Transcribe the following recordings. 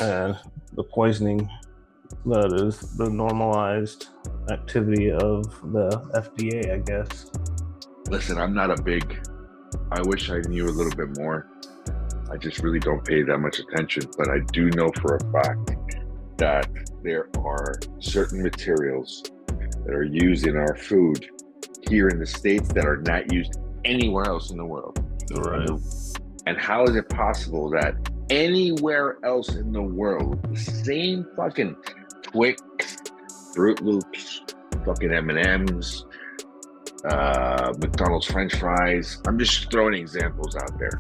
and the poisoning that is the normalized activity of the FDA, I guess. Listen, I'm not a big, I wish I knew a little bit more. I just really don't pay that much attention, but I do know for a fact that there are certain materials that are used in our food here in the States that are not used anywhere else in the world. Right. And how is it possible that anywhere else in the world, the same fucking Twix, Fruit Loops, fucking M&Ms, McDonald's French fries. I'm just throwing examples out there.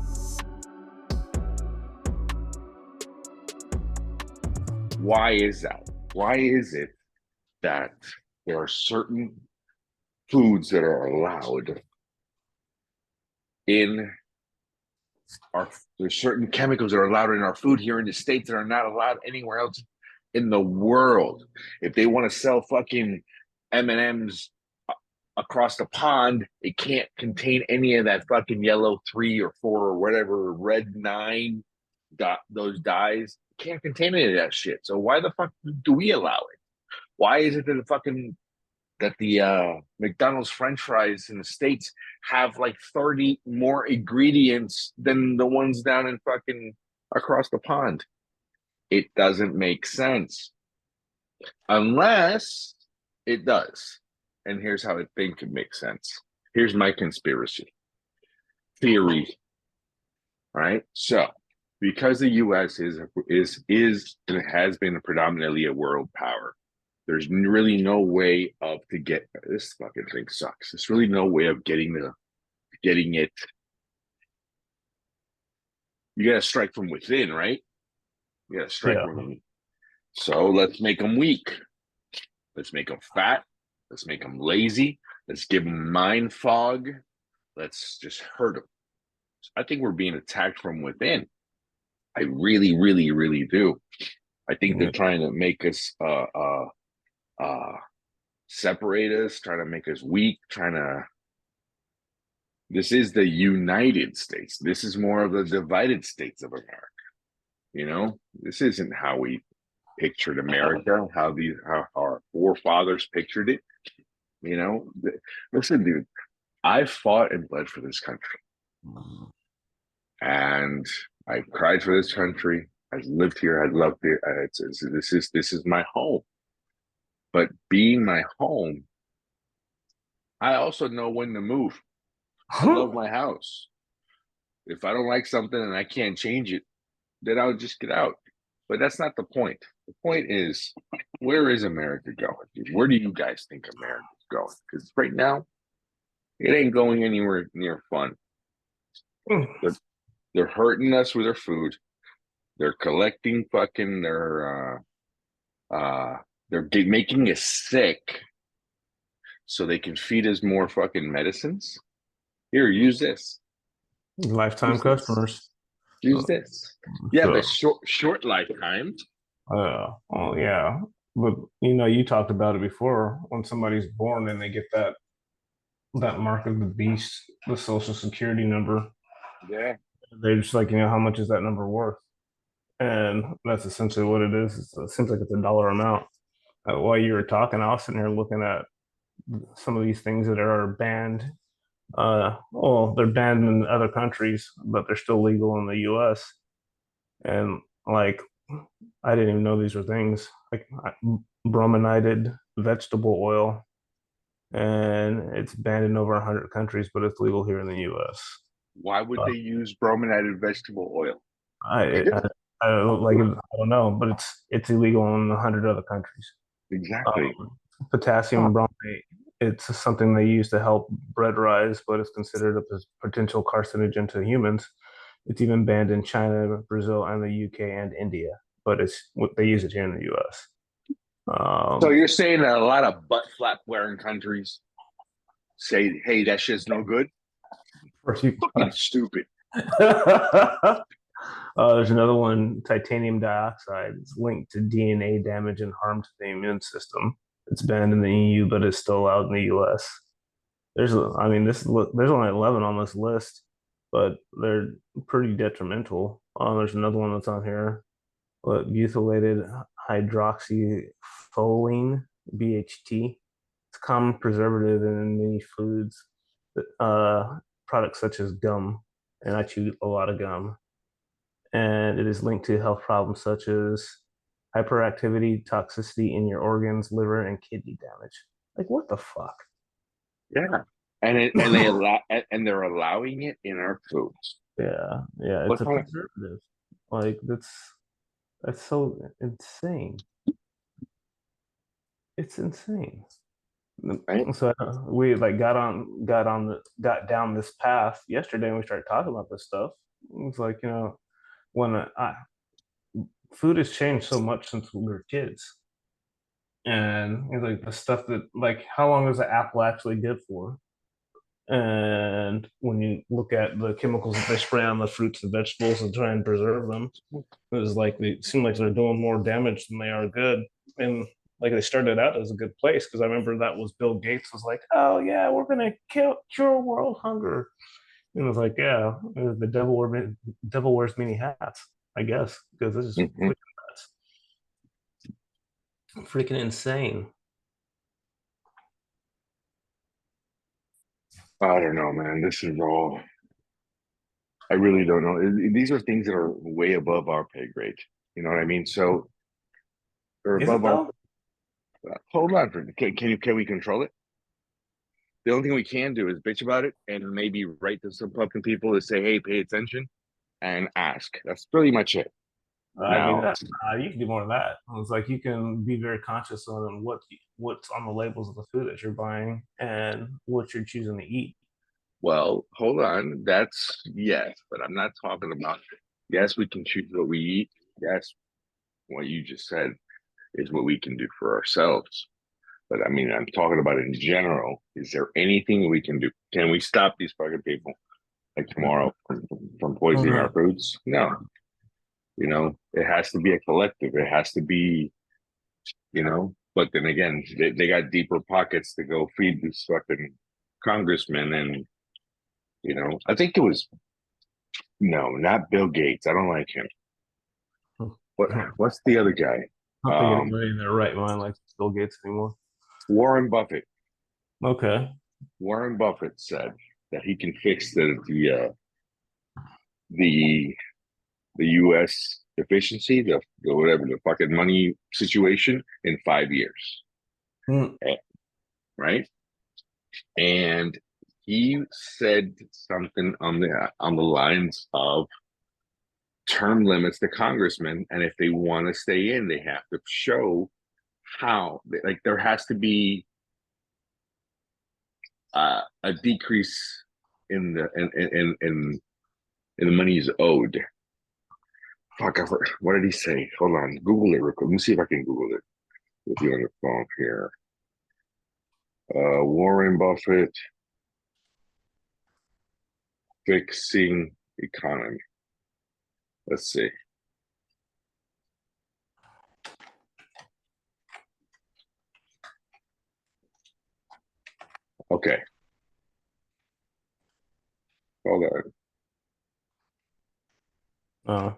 Why is that? Why is it that there are certain foods that are allowed in there's certain chemicals that are allowed in our food here in the States that are not allowed anywhere else in the world? If they want to sell fucking M&Ms across the pond, it can't contain any of that fucking yellow 3 or 4 or whatever, red 9 those dyes. It can't contain any of that shit. So why the fuck do we allow it? Why is it that the McDonald's French fries in the States have like 30 more ingredients than the ones down in fucking across the pond? It doesn't make sense. Unless it does. And here's how I think it makes sense. Here's my conspiracy theory. Right? So because the US is and has been predominantly a world power, there's really no way of to get this fucking thing sucks. There's really no way of getting it. You gotta strike from within, right? You gotta strike from within. So let's make them weak. Let's make them fat. Let's make them lazy. Let's give them mind fog. Let's just hurt them. I think we're being attacked from within. I really, really, really do. I think they're trying to make us separate us, trying to make us weak, this is the United States. This is more of the divided states of America. You know, this isn't how we pictured America, how our forefathers pictured it. You know, listen, dude, I fought and bled for this country. And I cried for this country. I lived here. I loved it. This is my home. But being my home, I also know when to move. I love my house. If I don't like something and I can't change it, then I'll just get out. But that's not the point. The point is, where is America going? Dude? Where do you guys think America's going? Because right now, it ain't going anywhere near fun. They're hurting us with their food. They're collecting fucking they're making us sick so they can feed us more fucking medicines. Here, use this. Lifetime customers. Use this. Yeah, but short lifetime. Oh yeah. But you know, you talked about it before. When somebody's born and they get that mark of the beast, the social security number. Yeah. They're just like, you know, how much is that number worth? And that's essentially what it is. It seems like it's a dollar amount. While you were talking, I was sitting here looking at some of these things that are banned. Well, they're banned in other countries, but they're still legal in the US. And like, I didn't even know these were things like brominated vegetable oil, and it's banned in over 100 countries, but it's legal here in the US. Why would they use brominated vegetable oil? I, I, I don't know, but it's illegal in 100 other countries. Exactly. Potassium bromate, it's something they use to help bread rise, but it's considered a potential carcinogen to humans. It's even banned in China, Brazil, and the UK and India, but they use it here in the US. So you're saying that a lot of butt flap wearing countries say, "Hey, that shit's no good." Fucking stupid. There's another one, titanium dioxide. It's linked to DNA damage and harm to the immune system. It's banned in the EU, but it's still out in the US. There's only 11 on this list, but they're pretty detrimental. There's another one that's on here. Butylated hydroxyfolene (BHT). It's a common preservative in many foods, products such as gum, and I chew a lot of gum. And it is linked to health problems such as hyperactivity, toxicity in your organs, liver, and kidney damage. Like, what the fuck? Yeah. And they're allowing it in our foods. Yeah, yeah, it's What a kind of preservative. Like, that's so insane. It's insane. right? So we like got down this path yesterday, and we started talking about this stuff. It was like, when food has changed so much since we were kids, and like the stuff that, like, how long is an apple actually good for? And when you look at the chemicals that they spray on the fruits and vegetables and try and preserve them, it was like they seem like they're doing more damage than they are good. And like they started out as a good place, because I remember that was Bill Gates was like, "Oh yeah, we're gonna cure world hunger," and it was like, "Yeah, the devil wears many hats, I guess, because this is Mhm. freaking insane." I don't know, man. This is all. I really don't know. These are things that are way above our pay grade. You know what I mean? So they're Is it above our. though? Hold on, can we control it? The only thing we can do is bitch about it and maybe write to some fucking people to say, "Hey, pay attention," and ask. That's pretty much it. I mean, Now, you can do more than that. It's like you can be very conscious on what's on the labels of the food that you're buying and what you're choosing to eat. well, hold on. That's yes, but I'm not talking about. Yes, we can choose what we eat. Yes, what you just said is what we can do for ourselves. But I mean, I'm talking about in general. Is there anything we can do? Can we stop these fucking people like tomorrow from Oh poisoning no. our foods? No. It has to be a collective. It has to be, But then again, they got deeper pockets to go feed these fucking congressmen. And, I think it was, no, not Bill Gates. I don't like him. What's the other guy? I don't think Um, anybody in their right mind likes Bill Gates anymore. Warren Buffett. Okay. Warren Buffett said that he can fix the the U.S. efficiency, the whatever the fucking money situation in 5 years, Hmm. right? And he said something on the lines of term limits to congressmen, and if they want to stay in, they have to show how. Like there has to be a decrease in the money is owed. Fuck, what did he say? Hold on, Google it real quick. Let me see if I can Google it with you on the phone here. Warren Buffett fixing economy. Let's see. Okay, hold on. Uh,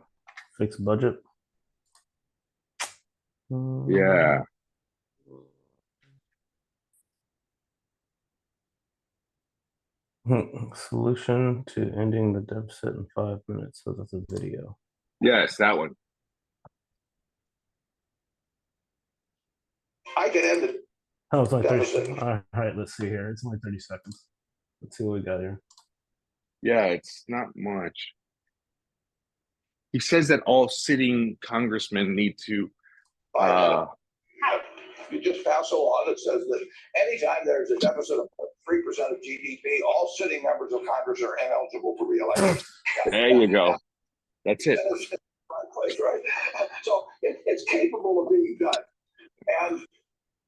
Fixed budget. Yeah, Solution to ending the deficit in 5 minutes. So that's a video. yes, that one. I can end it. Oh, it's only 30 seconds. All right, let's see here. It's only 30 seconds. Let's see what we got here. Yeah, it's not much. He says that all sitting congressmen need to. You just pass a law that says that anytime there's a deficit of 3% of GDP, all sitting members of Congress are ineligible for reelection. There you go. That's it. Place, right? So it's capable of being done. And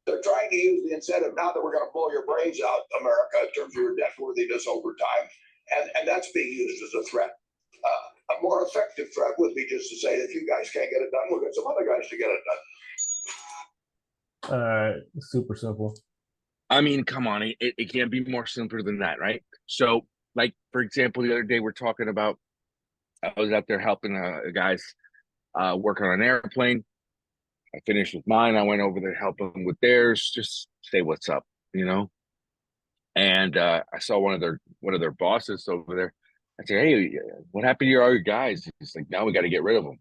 they're trying to use the incentive now that we're going to blow your brains out, America, in terms of your debt worthiness over time. And that's being used as a threat. A more effective threat would be just to say, if you guys can't get it done, we'll get some other guys to get it done. All right, super simple. I mean, come on, it can't be more simpler than that, right? So, like, for example, the other day we're talking about, I was out there helping guys working on an airplane. I finished with mine. I went over there helping with theirs, just say what's up, you know. And I saw one of their bosses over there. I said, "Hey, what happened to all your guys?" He's like, "Now we got to get rid of them."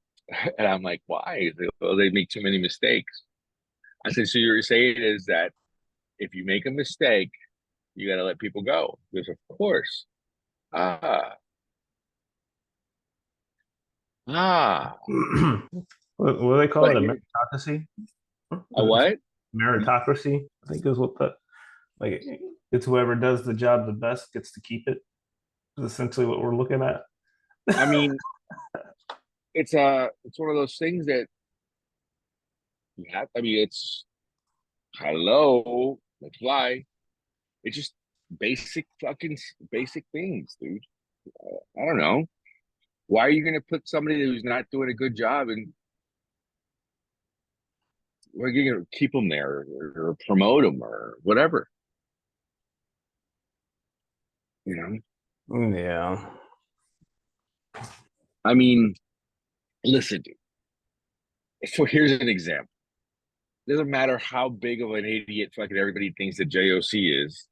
And I'm like, "Why?" Well, they make too many mistakes. I said, "So you're saying is that if you make a mistake, you got to let people go?" Because of course. Ah, ah. What do they call But it? A here, meritocracy? a what? Meritocracy, I think is what the like. It's whoever does the job the best gets to keep it. Is essentially what we're looking at. I mean, it's one of those things that I mean, it's hello, let's fly. It's just basic things, dude. I don't know. Why are you going to put somebody who's not doing a good job and we're going to keep them there or promote them or whatever? You know, Yeah. I mean, listen, dude. So here's an example. Doesn't matter how big of an idiot fucking everybody thinks that JOC is,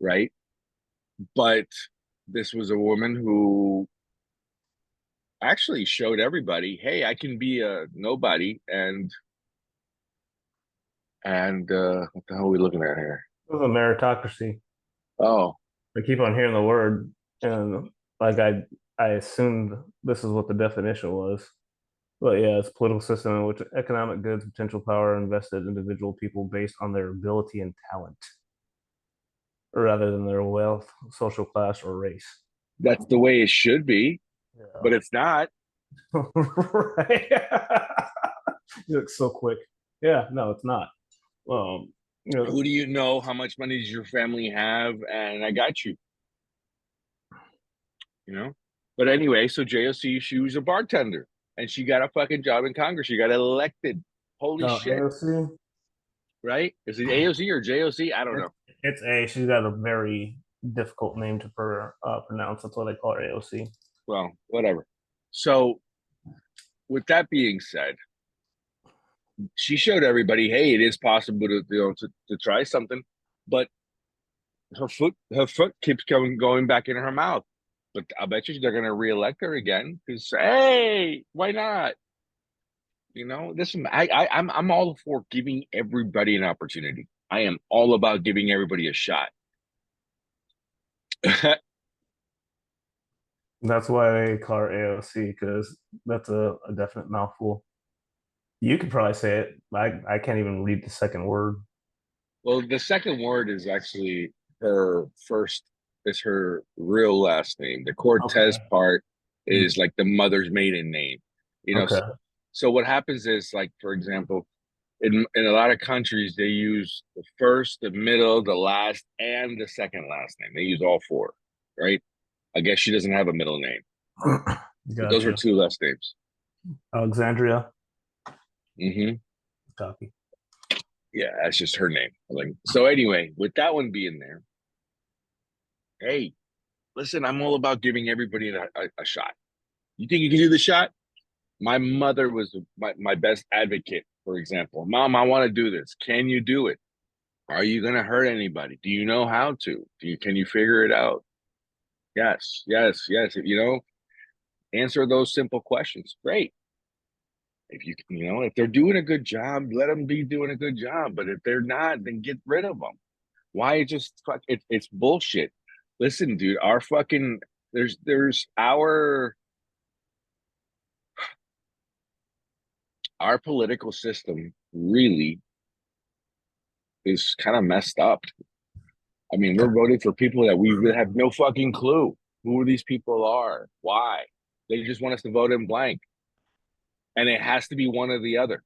right? But this was a woman who actually showed everybody, hey, I can be a nobody and what the hell are we looking at here? It was a meritocracy. Oh, I keep on hearing the word, and like I assumed this is what the definition was. But yeah, it's a political system in which economic goods, potential power are invested in individual people based on their ability and talent, rather than their wealth, social class, or race. that's the way it should be, but Yeah. it's not. Right. You look so quick. Yeah, no, it's not. You know, Who do you know? How much money does your family have? And I got you, you know? But anyway, so JOC, she was a bartender and she got a fucking job in Congress. She got elected. Holy shit. AOC. Right? Is it AOC or JOC? I don't It's, know. it's A. She's got a very difficult name to pronounce. That's why they call her AOC. Well, whatever. So, with that being said, she showed everybody, hey, it is possible to try something, but her foot keeps going back in her mouth. But I bet you they're gonna reelect her again because hey, why not? You know, listen, I'm all for giving everybody an opportunity. I am all about giving everybody a shot. That's why they call her AOC because that's a definite mouthful. You could probably say it. I can't even read the second word. Well, the second word is actually her first, is her real last name. The Cortez Okay. part Mm, is like the mother's maiden name. You know, okay. so what happens is like, for example, in a lot of countries, they use the first, the middle, the last, and the second last name. They use all four, right? I guess she doesn't have a middle name, but those were Gotcha. two last names. Alexandria. Hmm. Copy. Yeah, that's just her name. Like, so anyway, with that one being there, hey, listen, I'm all about giving everybody a shot. You think you can do the shot? My mother was my best advocate, for example. Mom, I want to do this. Can you do it? Are you going to hurt anybody? Do you know how to? Can you figure it out? Yes, yes, yes. You know, answer those simple questions. Great. If if they're doing a good job, let them be doing a good job. But if they're not, then get rid of them. Why just it's bullshit. Listen, dude, our fucking there's our political system really is kind of messed up. I mean, we're voting for people that we really have no fucking clue who these people are. Why? They just want us to vote in blank. And it has to be one or the other.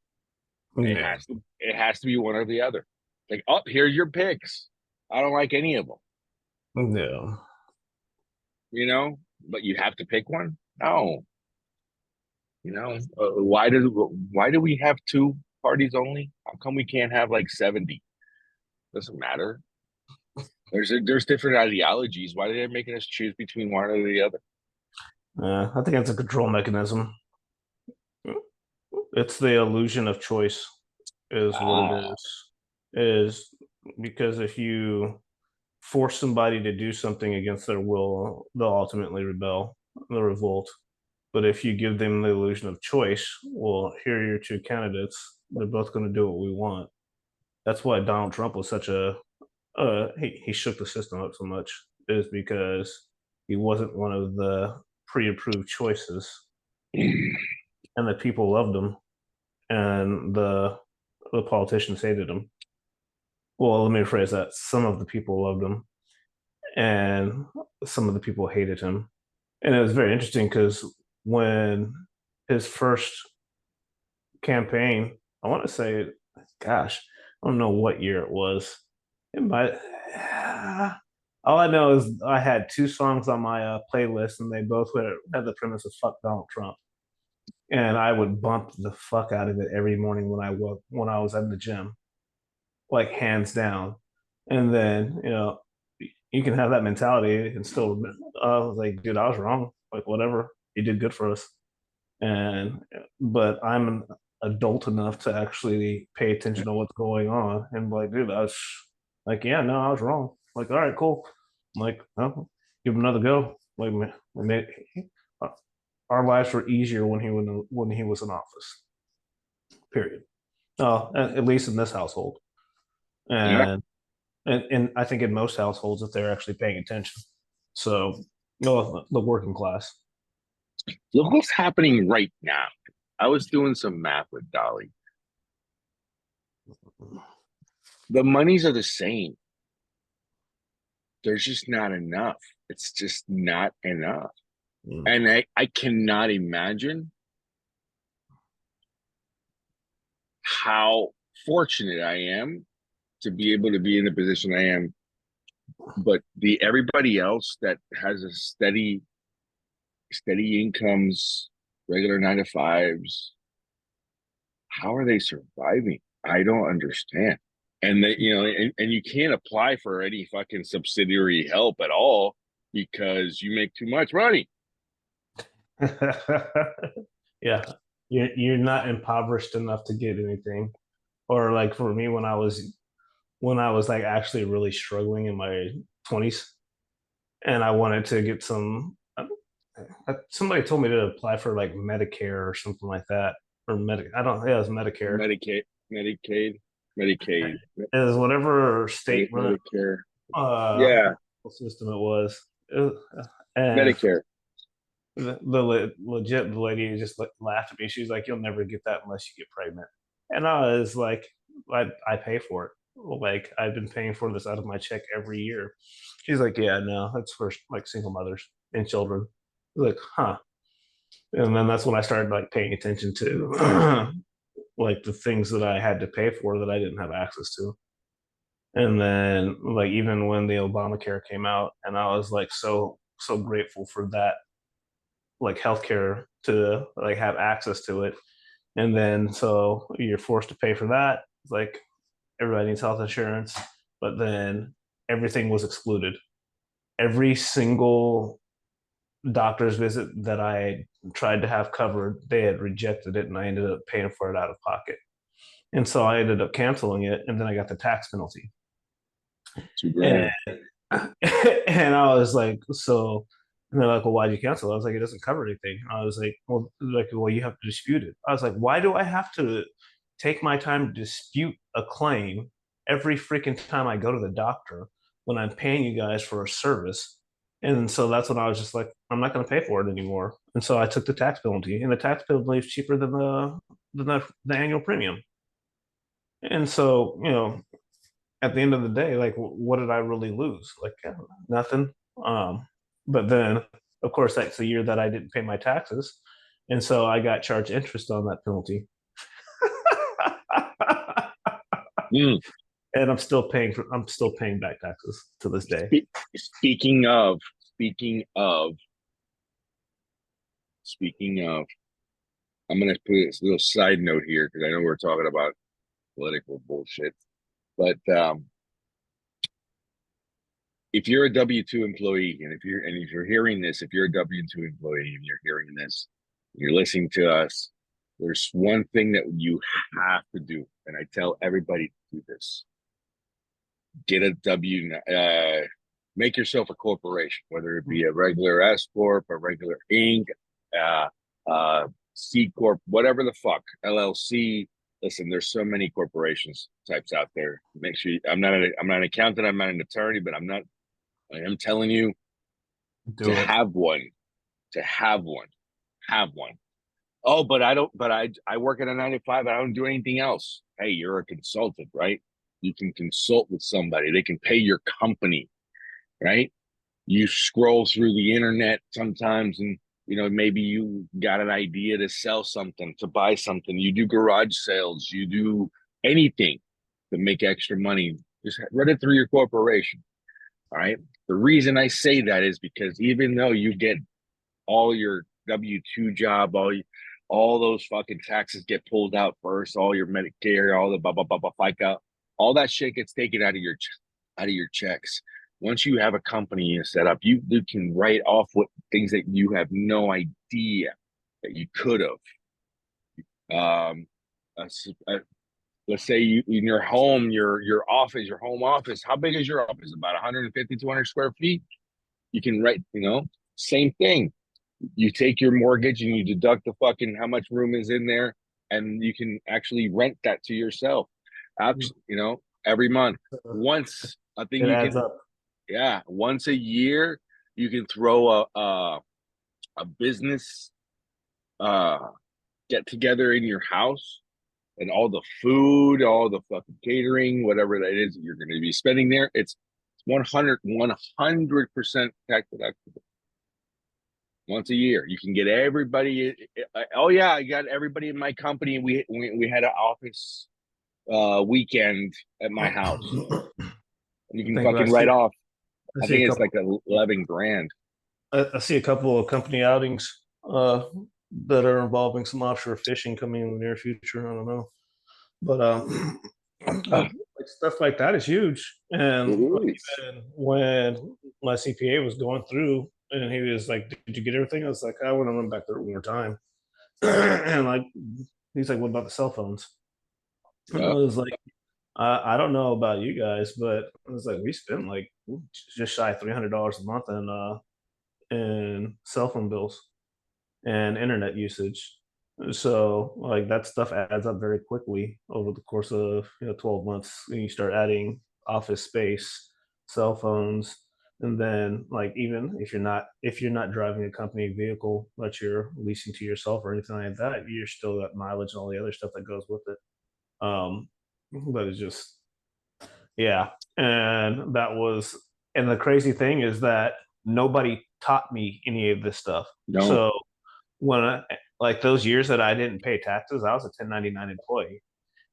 Yeah. It has to be one or the other. Like, oh, here's your picks. I don't like any of them, Yeah. you know, but you have to pick one. No, why do we have two parties only? How come we can't have like 70? Doesn't matter. There's different ideologies. Why are they making us choose between one or the other? I think it's a control mechanism. It's the illusion of choice, is what it Ah, is. Is because if you force somebody to do something against their will, they'll ultimately rebel, they'll revolt. But if you give them the illusion of choice, well, here are your two candidates. They're both going to do what we want. That's why Donald Trump was such a he shook the system up so much, is because he wasn't one of the pre-approved choices, and the people loved him, and the politicians hated him. Well, let me rephrase that. Some of the people loved him, and some of the people hated him. And it was very interesting because when his first campaign, I want to say, gosh, I don't know what year it was. It might. All I know is I had two songs on my playlist, and they both had the premise of "fuck Donald Trump," and I would bump the fuck out of it every morning when I was at the gym, like hands down. And then you can have that mentality and still, like, dude, I was wrong. Like, whatever, he did good for us. And but I'm an adult enough to actually pay attention to what's going on and like, dude, I was like, yeah, no, I was wrong. Like, all right, cool. I'm like, oh, give him another go. Like, we made, our lives were easier when he was in office. Period. At least in this household, yeah. and and I think in most households if they're actually paying attention. So, the working class. Look what's happening right now. I was doing some math with Dolly. The monies are the same. There's just not enough. It's just not enough. Mm. And I cannot imagine how fortunate I am to be able to be in the position I am. But the everybody else that has a steady incomes, regular 9 to 5s, how are they surviving? I don't understand. And they, and you can't apply for any fucking subsidiary help at all because you make too much money. Yeah, you're not impoverished enough to get anything. Or like for me, when I was like actually really struggling in my 20s, and I wanted to get some. Somebody told me to apply for like Medicare or something like that, or Medic. I don't. Yeah, it was Medicare. Medicaid, Medicaid, Medicaid, It was whatever state run Medicare. uh Yeah, system it was. And Medicare. legit, the lady just like laughed at me. She's like, "You'll never get that unless you get pregnant." And I was like, I pay for it. Like, I've been paying for this out of my check every year. She's like, "Yeah, no, that's for like single mothers and children." I was like, huh. And then that's when I started like paying attention to like the things that I had to pay for that I didn't have access to. And then like even when the Obamacare came out, and I was like so grateful for that, like healthcare, to like have access to it. And then so you're forced to pay for that. It's like everybody needs health insurance, but then everything was excluded. Every single doctor's visit that I tried to have covered, they had rejected it, and I ended up paying for it out of pocket. And so I ended up canceling it, and then I got the tax penalty. Two And grand. and I was like, so, and they're like, well, why'd you cancel it? I was like, it doesn't cover anything. I was like, well, you have to dispute it. I was like, why do I have to take my time to dispute a claim every freaking time I go to the doctor when I'm paying you guys for a service? And so that's when I was just like, I'm not going to pay for it anymore. And so I took the tax penalty, and the tax penalty is cheaper than the annual premium. And so, at the end of the day, like, what did I really lose? Like, nothing. Um, but then, of course, that's the year that I didn't pay my taxes, and so I got charged interest on that penalty. Mm. And I'm still paying back taxes to this day. Speaking of, speaking of, speaking of, I'm gonna put a little side note here because I know we're talking about political bullshit. But if you're a W-2 employee, and if you're hearing this, if you're a W-2 employee and you're hearing this, you're listening to us, there's one thing that you have to do, and I tell everybody to do this: get a make yourself a corporation, whether it be a regular S corp, a regular Inc., uh, C corp, whatever the fuck, LLC. Listen, there's so many corporations types out there. Make sure I'm not an accountant, I'm not an attorney, but I am telling you Do it. have one, to have one, have one. Oh, but I don't. But I work at a 9 to 5. I don't do anything else. Hey, you're a consultant, right? You can consult with somebody. They can pay your company, right? You scroll through the internet sometimes, and maybe you got an idea to sell something, to buy something. You do garage sales. You do anything to make extra money. Just run it through your corporation. All right. The reason I say that is because even though you get all your W-2 job, all those fucking taxes get pulled out first, all your Medicare, all the blah blah blah blah FICA, all that shit gets taken out of your checks. Once you have a company set up, you can write off what things that you have no idea that you could have. Let's say you in your home, your office, your home office. How big is your office? About 150, 200 square feet. You can write, same thing. You take your mortgage and you deduct the fucking how much room is in there, and you can actually rent that to yourself. Every month. Once I think It you adds can, up. yeah, once a year you can throw a business get together in your house, and all the food, all the fucking catering, whatever that is that you're going to be spending there, it's 100% tax deductible. Once a year, you can get everybody. Oh yeah, I got everybody in my company. We had an office weekend at my house. You can fucking write off. I think it's like 11 grand. I see a couple of company outings that are involving some offshore fishing coming in the near future. I don't know, but like stuff like that is huge. And even when my CPA was going through, and he was like, "Did you get everything?" I was like, "I want to run back there one more time." And like, he's like, "What about the cell phones?" And I was like, I don't know about you guys, but I was like, we spent like just shy of $300 a month in cell phone bills and internet usage. So like that stuff adds up very quickly over the course of 12 months. And you start adding office space, cell phones, and then like even if you're not driving a company vehicle that you're leasing to yourself or anything like that, you're still got mileage and all the other stuff that goes with it. But it's just yeah, and the crazy thing is that nobody taught me any of this stuff. No. So when like those years that I didn't pay taxes, I was a 1099 employee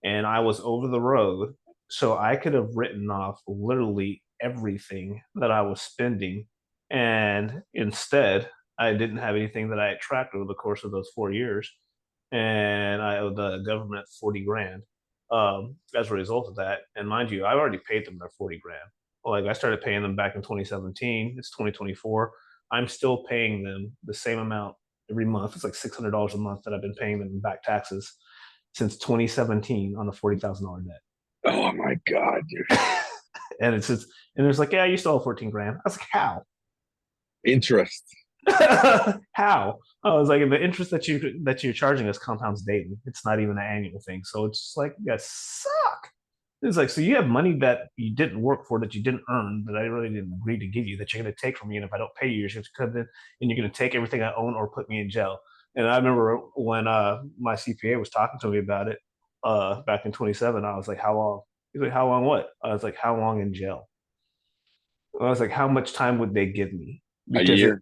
and I was over the road. So I could have written off literally everything that I was spending. And instead, I didn't have anything that I had tracked over the course of those 4 years. And I owed the government 40 grand as a result of that. And mind you, I've already paid them their 40 grand. Like I started paying them back in 2017. It's 2024. I'm still paying them the same amount every month. It's like $600 a month that I've been paying them in back taxes since 2017 on a $40,000 debt. Oh my god, dude! And it's just, and it's like, yeah, you still have 14 grand. I was like, how? Interest. How? I was like, the interest that you're charging us compounds daily. It's not even an annual thing. So it's just like, you guys suck. It's like, so you have money that you didn't work for, that you didn't earn, that I really didn't agree to give you, that you're going to take from me. And if I don't pay you, you're going to come in and you're going to take everything I own or put me in jail. And I remember when my CPA was talking to me about it back in 27, I was like, how long? He's like, how long what? I was like, how long in jail? I was like, how much time would they give me? Because a year.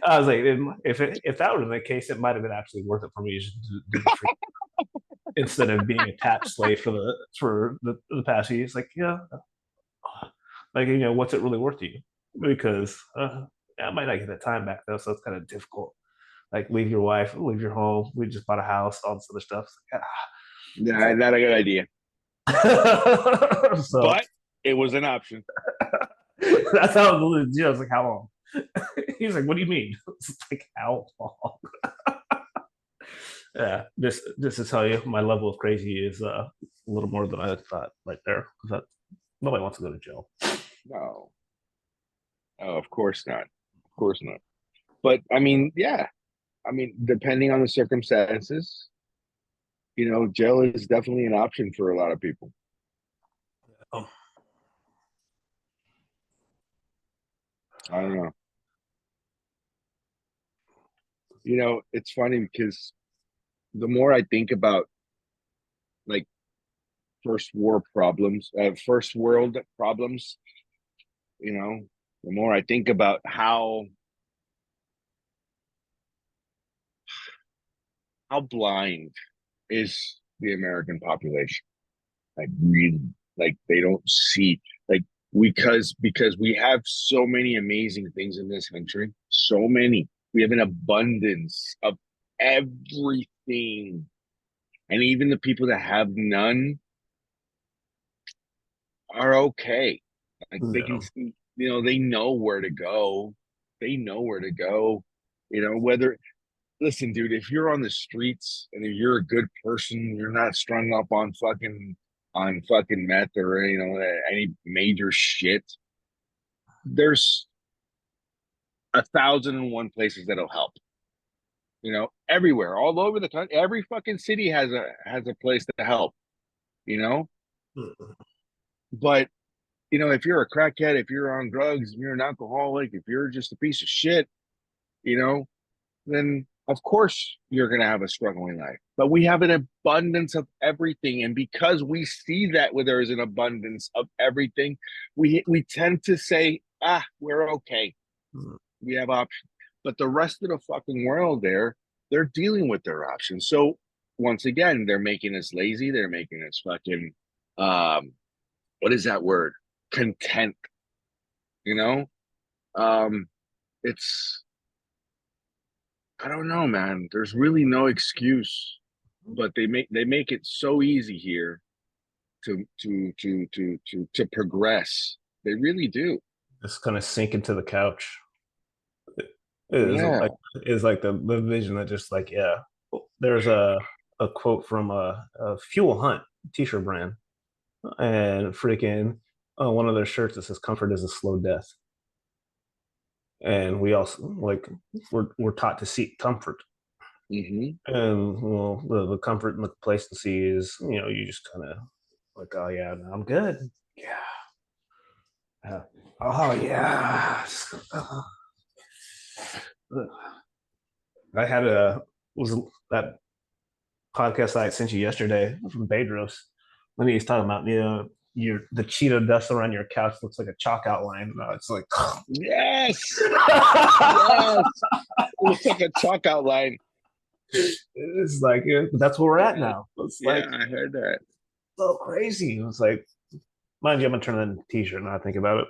I was like, if that would have been the case, it might have been actually worth it for me to do the free instead of being a tax slave for the past year. It's like, like what's it really worth to you? Because I might not get that time back though, so it's kind of difficult. Like leave your wife, leave your home. We just bought a house, all this other stuff. Like, yeah, not a good idea. So, but it was an option. That's how it was. I was like, how long? He's like, what do you mean? It's like, how long? Yeah, just to tell you, my level of crazy is a little more than I thought right there. Because nobody wants to go to jail. No, no, of course not. Of course not. But I mean, yeah. I mean, depending on the circumstances, jail is definitely an option for a lot of people. Oh, I don't know. It's funny because the more I think about like first world problems, the more I think about how blind is the American population. Like really, like they don't see, like because we have so many amazing things in this country, so many. We have an abundance of everything, and even the people that have none are okay. Like they can, no. they know where to go. They know where to go. Whether listen, dude, if you're on the streets and if you're a good person, you're not strung up on fucking meth or any major shit. There's 1,001 places that'll help. Everywhere, all over the country, every fucking city has a place to help. You know, but if you're a crackhead, if you're on drugs, if you're an alcoholic, if you're just a piece of shit, you know, then of course you're going to have a struggling life. But we have an abundance of everything. And because we see that where there is an abundance of everything, we tend to say, we're okay. We have options. But the rest of the fucking world they're dealing with their options. So once again, they're making us lazy. They're making us fucking, what is that word? Content, you know? Um, it's, I don't know, man. There's really no excuse, but they make it so easy here to progress. They really do. Just kind of sink into the couch. It is Yeah. like the vision that just like yeah. There's a quote from a Fuel Hunt t-shirt brand, and freaking one of their shirts that says "Comfort is a slow death," and we also like we're taught to seek comfort, Mm-hmm. and well, the comfort and the complacency is you just kind of like oh yeah, no, I'm good, yeah, oh yeah. I had a was that podcast I sent you yesterday from Bedros when he's talking about your the cheetah dust around your couch looks like a chalk outline. It's like Yes. Yes. It looks like a chalk outline. it's like that's where we're at now. It's Yeah, like I heard that. so crazy. It was like, mind you, I'm gonna turn that into a t-shirt now I think about it.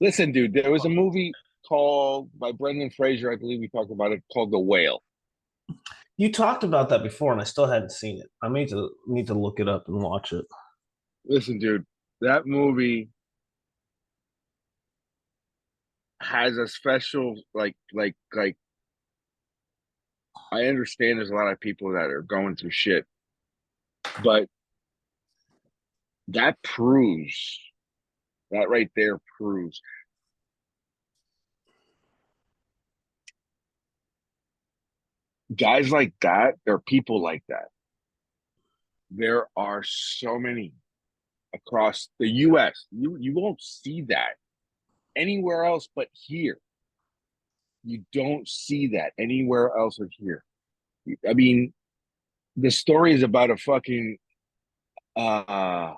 Listen, dude, there was a movie called by Brendan Fraser, I believe we talked about it, called The Whale. You talked about that before, and I still hadn't seen it. I need to look it up and watch it. Listen, dude, that movie has a special like I understand there's a lot of people that are going through shit, but that proves that right there proves guys like that, or people like that. There are so many across the US. You won't see that anywhere else but here. You don't see that anywhere else but here. I mean, the story is about uh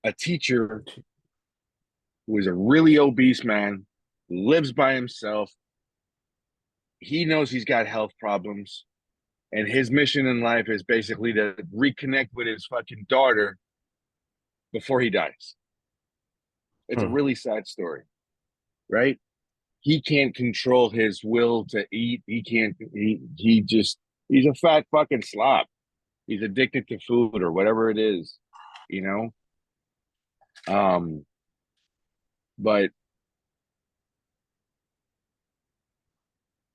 a teacher who is a really obese man, lives by himself. He knows he's got health problems, and his mission in life is basically to reconnect with his fucking daughter before he dies. It's a Hmm. really sad story, right? He can't control his will to eat. He can't. He's a fat fucking slob. He's addicted to food or whatever it is, you know. Um, but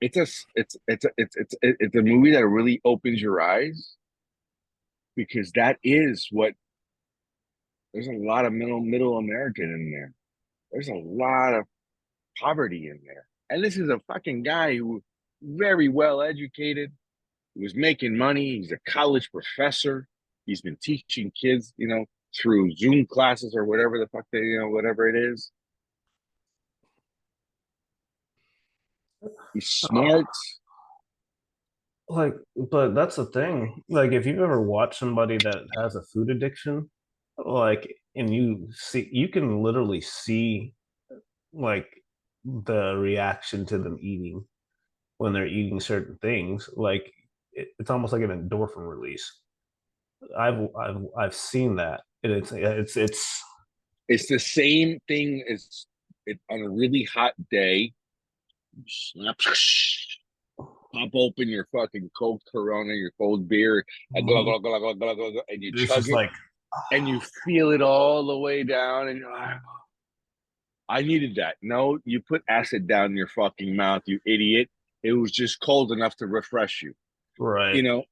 It's a movie that really opens your eyes because that is what there's a lot of middle American in there. There's a lot of poverty in there. And this is a fucking guy who very well educated, who was making money. He's a college professor. He's been teaching kids, through Zoom classes or whatever the fuck whatever it is. He's Uh, smart. like, but that's the thing. Like, if you've ever watched somebody that has a food addiction, like, and you can literally see like the reaction to them eating when they're eating certain things. Like, it's almost like an endorphin release. I've seen that, and it's It's the same thing as on a really hot day. Pop open your fucking cold Corona, your cold beer, and you it's chug just it, like and you feel it all the way down, and you're like, I needed that. No, you put acid down in your fucking mouth, you idiot. It was just cold enough to refresh you. right. You know,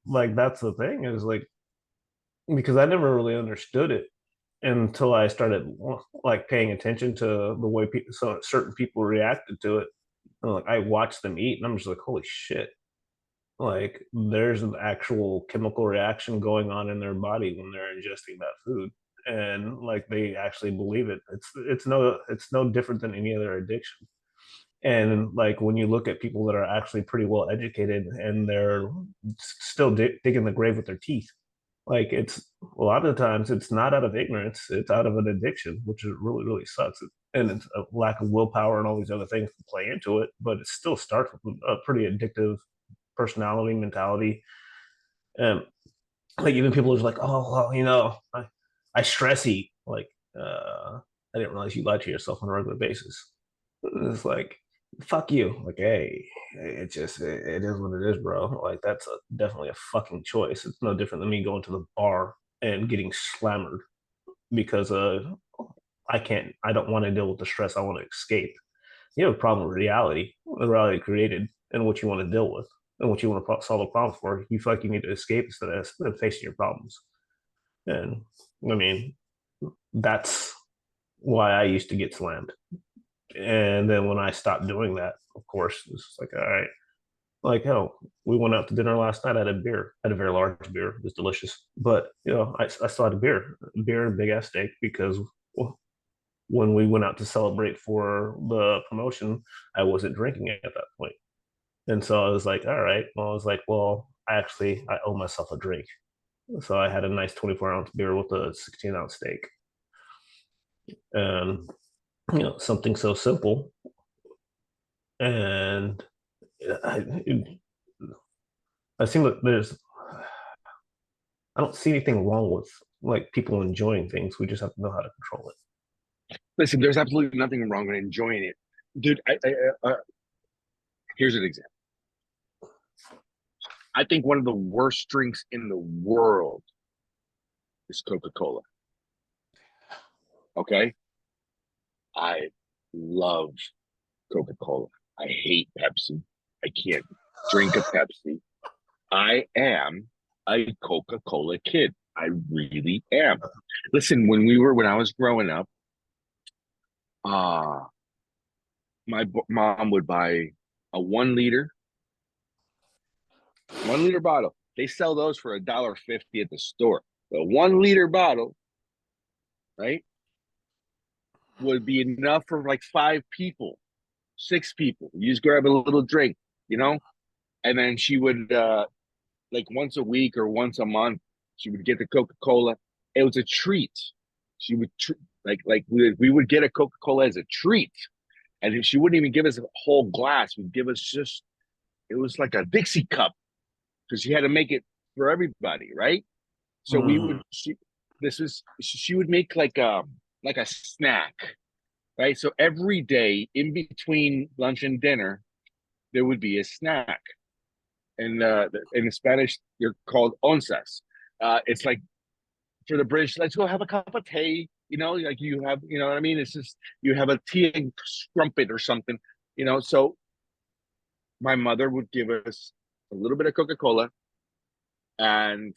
Like, that's the thing, is like, because I never really understood it until I started like paying attention to the way certain people reacted to it. And, like, I watched them eat, and I'm just like, holy shit! Like, there's an actual chemical reaction going on in their body when they're ingesting that food, and like they actually believe it. It's no different than any other addiction. And like, when you look at people that are actually pretty well educated and they're still digging the grave with their teeth, like, it's a lot of the times it's not out of ignorance, it's out of an addiction, which is really, really sucks. And it's a lack of willpower and all these other things to play into it, but it still starts with a pretty addictive personality, mentality. And like, even people are like, oh well, I stress eat. Like, I didn't realize you lie to yourself on a regular basis. It's like, fuck you. Like, hey, it is what it is, bro. Like, that's definitely a fucking choice. It's no different than me going to the bar and getting slammered because I don't want to deal with the stress. I want to escape. You have a problem with reality, the reality created, and what you want to deal with, and what you want to solve a problem for. You feel like you need to escape instead of facing your problems. And I mean, that's why I used to get slammed. And then when I stopped doing that, of course, it's like, all right, like, hell, we went out to dinner last night. I had a beer, I had a very large beer. It was delicious. But, I still had a beer and big ass steak because, well, when we went out to celebrate for the promotion, I wasn't drinking at that point. And so I was like, all right. Well, I was like, well, I owe myself a drink. So I had a nice 24-ounce beer with a 16-ounce steak. And, something so simple. And I seem that I don't see anything wrong with like people enjoying things. We just have to know how to control it. listen, there's absolutely nothing wrong with enjoying it, dude. Here's an example. I think one of the worst drinks in the world is Coca-Cola. Okay, I love Coca-Cola. I hate Pepsi. I can't drink a Pepsi. I am a Coca-Cola kid. I really am. Listen, when I was growing up, uh my mom would buy a 1 liter bottle. They sell those for $1.50 at the store. The 1 liter bottle, right, would be enough for like 5 people, 6 people. You just grab a little drink, you know, and then she would like once a week or once a month, she would get the Coca Cola. It was a treat. She would we would get a Coca Cola as a treat, and she wouldn't even give us a whole glass. Would give us just it was like a Dixie cup because she had to make it for everybody, right? So we Mm, would she would make like a snack, right? So every day in between lunch and dinner, there would be a snack. And in Spanish, they're called onzas. It's like for the British, let's go have a cup of tea. You know, like you have, you know what I mean? It's just you have a tea and scrumpet or something. You know, so my mother would give us a little bit of Coca-Cola and,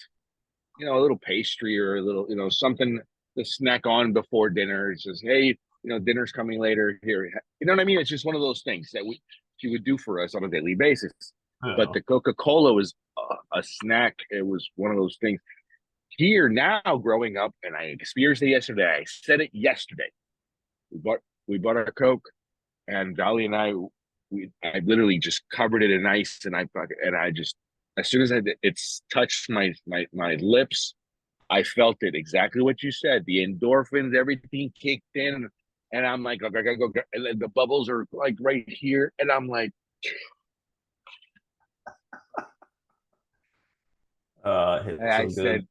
you know, a little pastry or a little, you know, something to snack on before dinner. It's just, hey, you know, dinner's coming later here. You know what I mean? It's just one of those things that she would do for us on a daily basis. But Oh, the Coca-Cola was a snack. It was one of those things. Here now, growing up, and I experienced it yesterday. I said it yesterday. We bought a Coke, and Dolly and I literally just covered it in ice, and I just, as soon as it's touched my lips, I felt it exactly what you said. The endorphins, everything kicked in, and I'm like, I gotta go. And the bubbles are like right here, and I'm like, and it's I so good. said,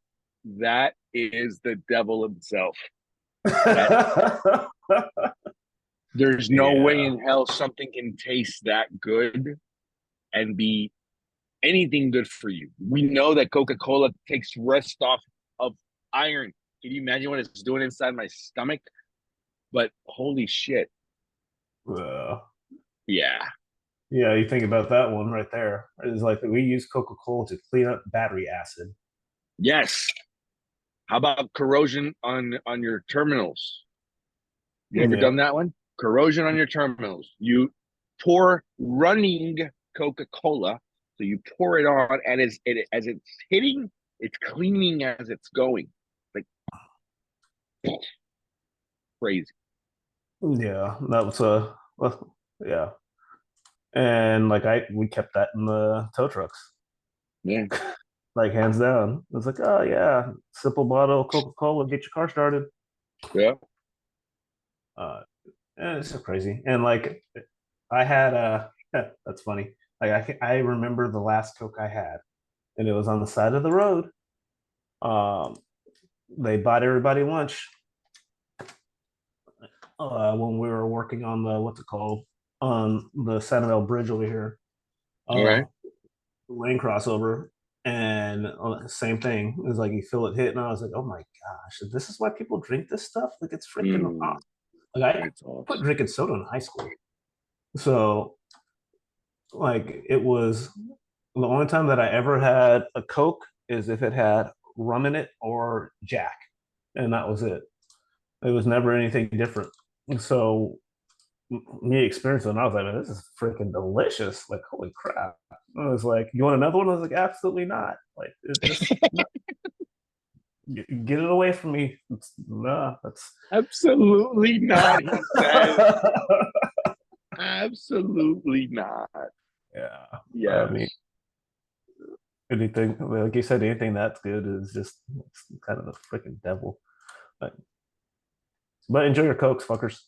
that is the devil himself. That there's no way Yeah. in hell something can taste that good and be anything good for you. We know that Coca-Cola takes rest off of iron. Can you imagine what it's doing inside my stomach? But holy shit. Uh, Yeah. yeah, you think about that one right there. It's like we use Coca-Cola to clean up battery acid. Yes. How about corrosion on your terminals? You ever Yeah. done that one? Corrosion on your terminals. You pour running Coca-Cola, so you pour it on, and as it's hitting, it's cleaning as it's going. Like crazy. Yeah, that was well, yeah. And like we kept that in the tow trucks, Yeah. like hands down. It's like, oh yeah, simple bottle of Coca-Cola, get your car started. Yeah. Uh, and it's so crazy. And like I had that's funny. Like I remember the last Coke I had, and it was on the side of the road. Um, they bought everybody lunch when we were working on the what's it called on the Sanibel Bridge over here, All uh, right. lane crossover, and same thing. It was like you feel it hit, and I was like, oh my gosh, this is why people drink this stuff. Like it's freaking Mm, like I it's quit awesome. drinking soda in high school, so like it was the only time that I ever had a Coke is if it had rum in it or Jack, and that was it. It was never anything different. So me experiencing it, I was like, man, this is freaking delicious. Like, holy crap. I was like, you want another one? I was like, absolutely not. Like, it just no, get it away from me. No, that's Absolutely not, he says. Absolutely not. yeah. I mean, Yes. anything like you said, anything that's good is just it's kind of the freaking devil. But enjoy your cokes, fuckers.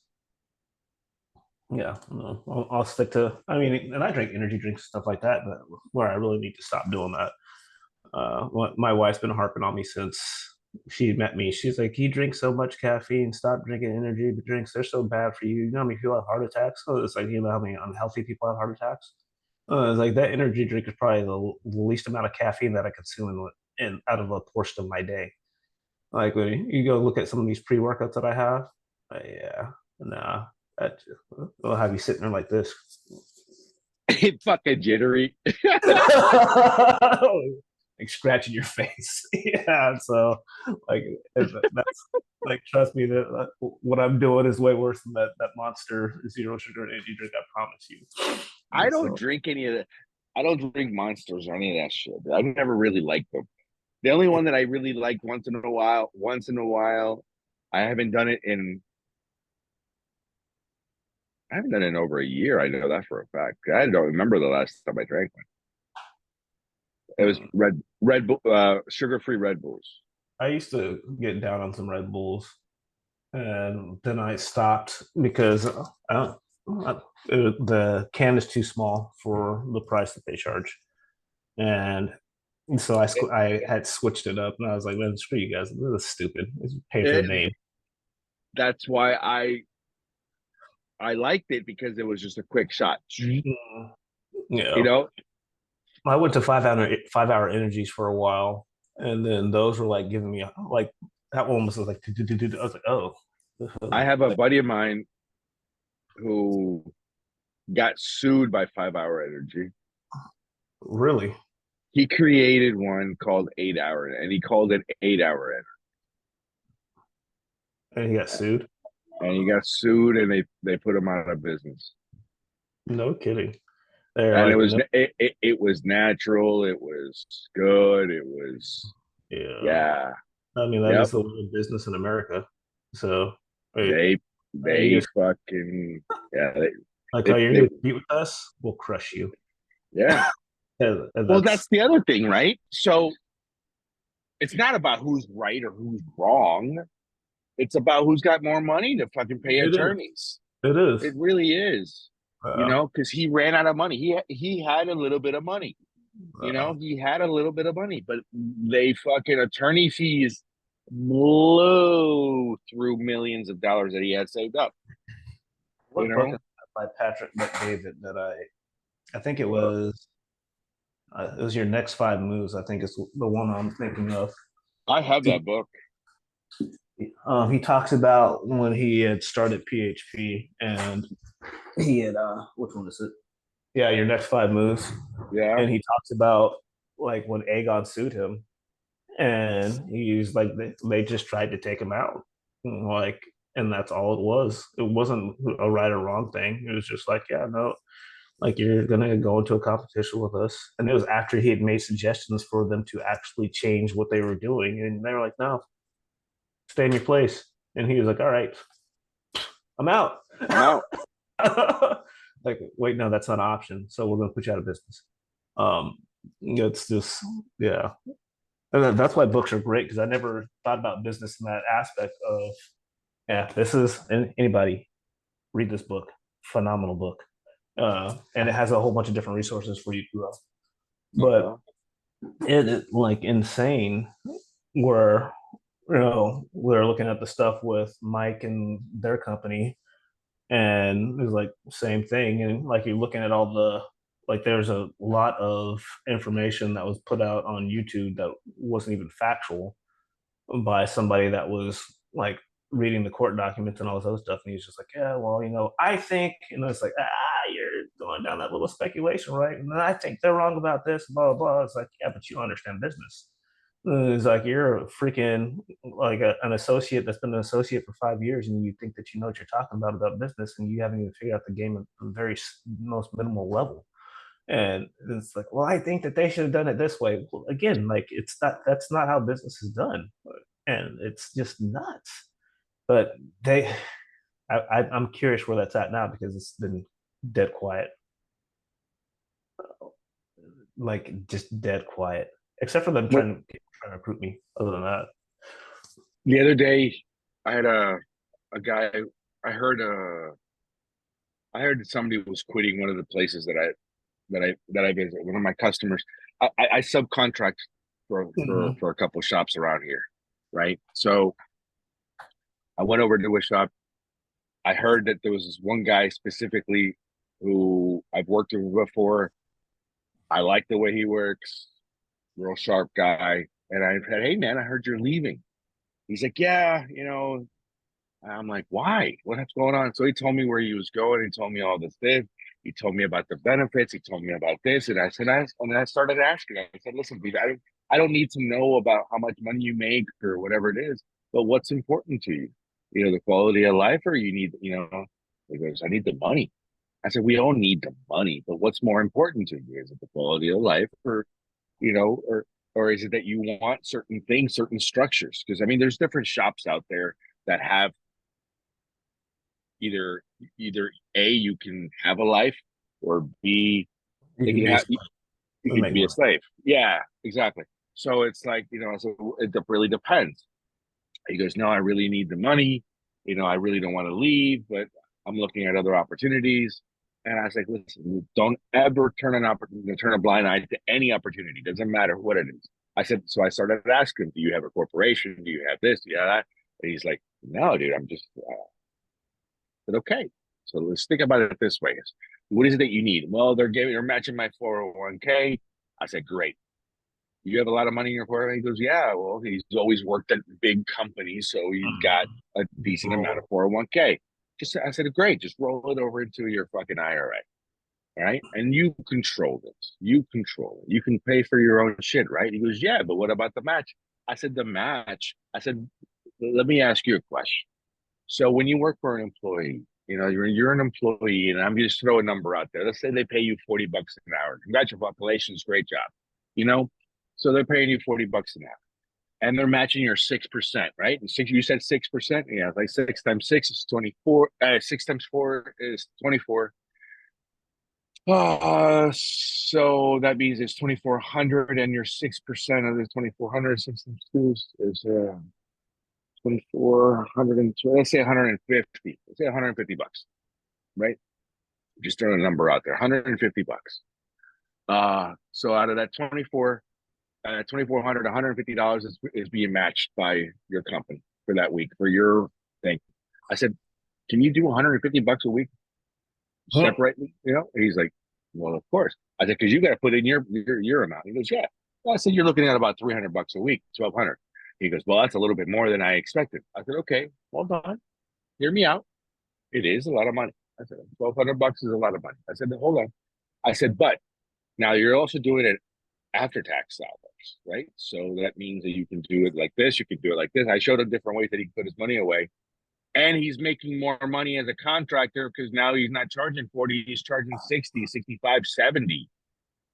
Yeah, no, I'll stick to. I mean, and I drink energy drinks stuff like that, but where I really need to stop doing that. My wife's been harping on me since she met me. She's like, "You drink so much caffeine. Stop drinking energy drinks. They're so bad for you. You know how many people have heart attacks? Oh, it's like you know how many unhealthy people have heart attacks. It's like that energy drink is probably the least amount of caffeine that I consume in out of a portion of my day. Like when you go look at some of these pre workouts that I have, yeah, nah, that will have you sitting there like this. Fucking jittery. Like scratching your face. Yeah, so like that's like trust me that what I'm doing is way worse than that monster zero sugar energy drink. I promise you. I don't So drink any of that. I don't drink monsters or any of that shit. I've never really liked them. The only one that I really like once in a while, I haven't done it in I haven't done it in over a year. I know that for a fact. I don't remember the last time I drank one. It was mm, Red Bull, sugar-free Red Bulls. I used to get down on some Red Bulls, and then I stopped because the can is too small for the price that they charge, and so I had switched it up, and I was like, man, screw you guys, this is stupid. Just pay for the It, name. that's why I liked it because it was just a quick shot. You Yeah, know, I went to 5 hour energies for a while, and then those were like giving me like that one was like I was like, oh, I have a buddy of mine who got sued by 5 Hour Energy. Really? He created one called 8 Hour, and he called it 8 Hour Energy. And he got sued? And he got sued, and they put him out of business. No kidding. They're And like, no, it was natural. It was good. It was, yeah. yeah. I mean, that Yep. is the way of business in America. So, wait, They you they guys, fucking, yeah. like, They, oh, you're they going to compete with us? We'll crush you. yeah. And Well, that's that's the other thing, right? So it's not about who's right or who's wrong. It's about who's got more money to fucking pay it is. attorneys. It is. It really is. Uh, Because he ran out of money. He had a little bit of money. uh, He had a little bit of money, but they fucking attorney fees blew through millions of dollars that he had saved up. You what book is know, that by Patrick David that I think it was your next five moves. I think it's the one I'm thinking of. I have that book. He talks about when he had started PHP and he had which one is it? Yeah, your next five moves. Yeah, And he talks about like when Aegon sued him, and he's like they just tried to take him out, like, and that's all it was. It wasn't a right or wrong thing. It was just like, yeah, no, like you're gonna go into a competition with us. And it was after he had made suggestions for them to actually change what they were doing, and they were like, no, stay in your place. And he was like, all right, I'm out. I'm out. Like, wait, no, that's not an option. So we're going to put you out of business. It's just, yeah. And that's why books are great because I never thought about business in that aspect of, yeah, this is anybody read this book, phenomenal book. And it has a whole bunch of different resources for you to grow. But Uh-huh. it is like insane where, we're looking at the stuff with Mike and their company and it was like same thing and like you're looking at all the like there's a lot of information that was put out on YouTube that wasn't even factual by somebody that was like reading the court documents and all this other stuff and he's just like, yeah, well, I think, it's like, you're going down that little speculation, right? And I think they're wrong about this, blah blah blah. It's like, yeah, but you understand business. It's like you're a freaking like an associate that's been an associate for 5 years, and you think that you know what you're talking about business, and you haven't even figured out the game at the very most minimal level. And it's like, well, I think that they should have done it this way. Well, again, like it's not that's not how business is done, and it's just nuts. But I'm curious where that's at now because it's been dead quiet, like just dead quiet, except for them What trying to recruit me. Other than that. the other day, I had a guy. I heard that somebody was quitting one of the places that I visit. One of my customers. I subcontract Mhm. for a couple of shops around here, right? So I went over to a shop. I heard that there was this one guy specifically who I've worked with before. I like the way he works, real sharp guy. And I said, hey man, I heard you're leaving. He's like, yeah, I'm like, why? What's going on? So he told me where he was going. He told me all this. He told me about the benefits. He told me about this. And I started asking. I said, listen, Pete, I don't need to know about how much money you make or whatever it is, but what's important to you? The quality of life, or you need, he goes, I need the money. I said, we all need the money, but what's more important to you? Is it the quality of life, or you know, or is it that you want certain things, certain structures? Because I mean, there's different shops out there that have either either A, you can have a life, or B, You they can can be a have slave you and can make be a money. slave. Yeah, exactly. So it's like, so it really depends. He goes, no, I really need the money. I really don't want to leave, but I'm looking at other opportunities. And I was like, listen, don't ever turn a blind eye to any opportunity. Doesn't matter what it is. I said, so I started asking, do you have a corporation? Do you have this? Do you have that? And he's like, no, dude, I'm just, said, okay. So let's think about it this way. What is it that you need? Well, they're matching my 401k. I said, great. You have a lot of money in your 401k? He goes, yeah. Well, he's always worked at big companies, so he's got a Just decent amount roll of 401k. I said, great. Just roll it over into your fucking IRA. right? And you control this. You control it. You can pay for your own shit, right? He goes, yeah, but what about the match? I said, the match. I said, let me ask you a question. So when you work for an employee, you're an employee, and I'm just throw a number out there. Let's say they pay you $40 an hour. Congratulations, great job. So they're paying you $40 an hour, and they're matching your 6%, right? And you said 6%, yeah, like 6 times 6 is 24. 6 times 4 is 24. So that means it's 2,400, and your 6% of the 2,400, 6 times 2 is 2,400, and let's say 150. Let's say $150, right? Just throwing a number out there, $150. So out of that 2,400, $150 is being matched by your company for that week for your thing. I said, can you do $150 a week separately? He's like, well, of course. I said, because you got to put in your amount. He goes, yeah. Well, I said, you're looking at about $300 a week, 1,200. He goes, well, that's a little bit more than I expected. I said, okay, hold on. Hear me out. It is a lot of money. I said, $1,200 is a lot of money. I said, hold on. I said, but now you're also doing it after tax dollars, right? So that means that you can do it like this. You can do it like this. I showed him different ways that he can put his money away. And he's making more money as a contractor because now he's not charging 40, he's charging 60, 65, 70.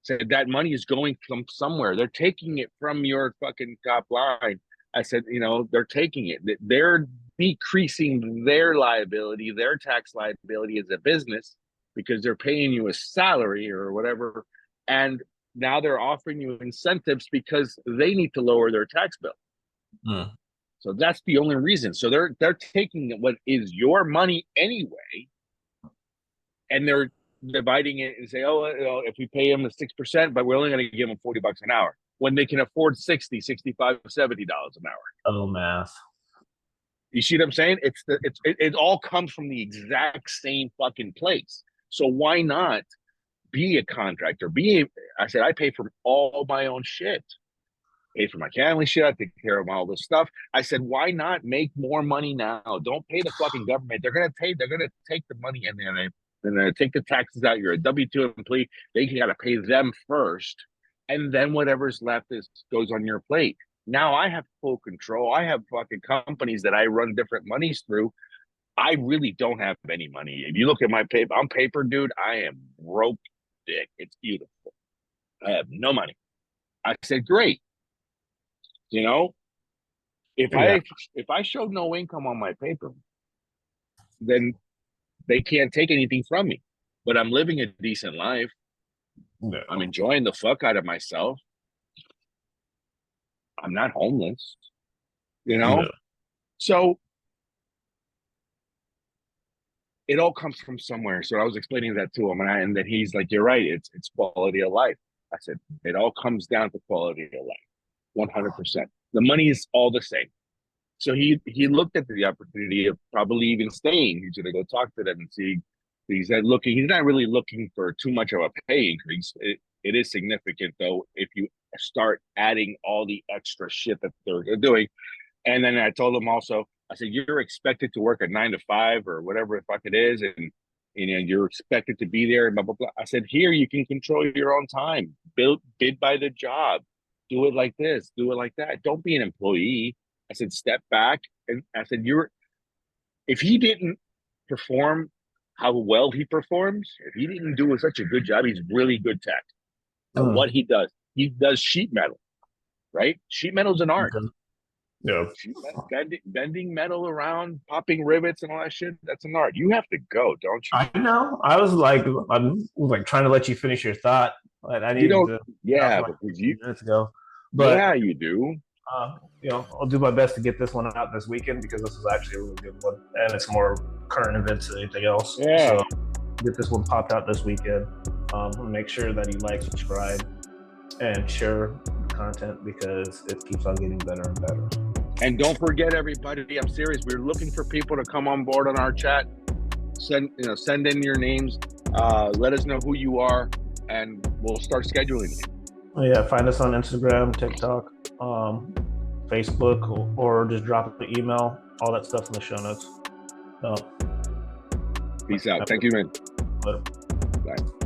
So that money is going from somewhere. They're taking it from your fucking top line. I said, they're taking it. They're decreasing their liability, their tax liability as a business, because they're paying you a salary or whatever. And now they're offering you incentives because they need to lower their tax bill. So that's the only reason. So they're taking what is your money anyway, and they're dividing it and say, oh, if we pay them the 6%, but we're only going to give them $40 an hour, when they can afford 60, 65, $70 an hour. Oh, math. You see what I'm saying? It all comes from the exact same fucking place. So why not be a contractor? I said, I pay for all my own shit. Pay for my family shit. I take care of all this stuff. I said, why not make more money now? Don't pay the fucking government. They're gonna take the money, and then they're gonna take the taxes out. You're a W-2 employee. They gotta pay them first, and then whatever's left goes on your plate. Now I have full control. I have fucking companies that I run different monies through. I really don't have any money. If you look at my paper, I'm paper, dude. I am broke dick. It's beautiful. I have no money. I said, great. If I show no income on my paper, then they can't take anything from me. But I'm living a decent life. No. I'm enjoying the fuck out of myself. I'm not homeless. No. So it all comes from somewhere. So I was explaining that to him, and then he's like, you're right. It's quality of life. I said, it all comes down to quality of life. 100%. The money is all the same. So he looked at the opportunity of probably even staying. He's going to go talk to them and see. He's not really looking for too much of a pay increase. It is significant, though, if you start adding all the extra shit that they're doing. And then I told him also, I said, you're expected to work a 9 to 5 or whatever the fuck it is. And you're expected to be there and blah, blah, blah. I said, here, you can control your own time. Bid by the job. Do it like this, do it like that. Don't be an employee. I said, step back. And I said, if he didn't perform how well he performs, if he didn't do such a good job, he's really good tech. And what he does sheet metal, right? Sheet metal's an art. Okay. Yeah. Bending metal around, popping rivets and all that shit, that's an art. You have to go, don't you? I know. I'm like trying to let you finish your thought. I need to. Yeah, like because you minutes ago. But yeah, you do. I'll do my best to get this one out this weekend because this is actually a really good one, and it's more current events than anything else. Yeah. So get this one popped out this weekend. Make sure that you like, subscribe, and share the content because it keeps on getting better and better. And don't forget, everybody, I'm serious. We're looking for people to come on board on our chat. Send in your names. Let us know who you are, and we'll start scheduling it. Yeah, find us on Instagram, TikTok, Facebook, or just drop an email. All that stuff in the show notes. Peace out. Thank you, man. Later. Bye.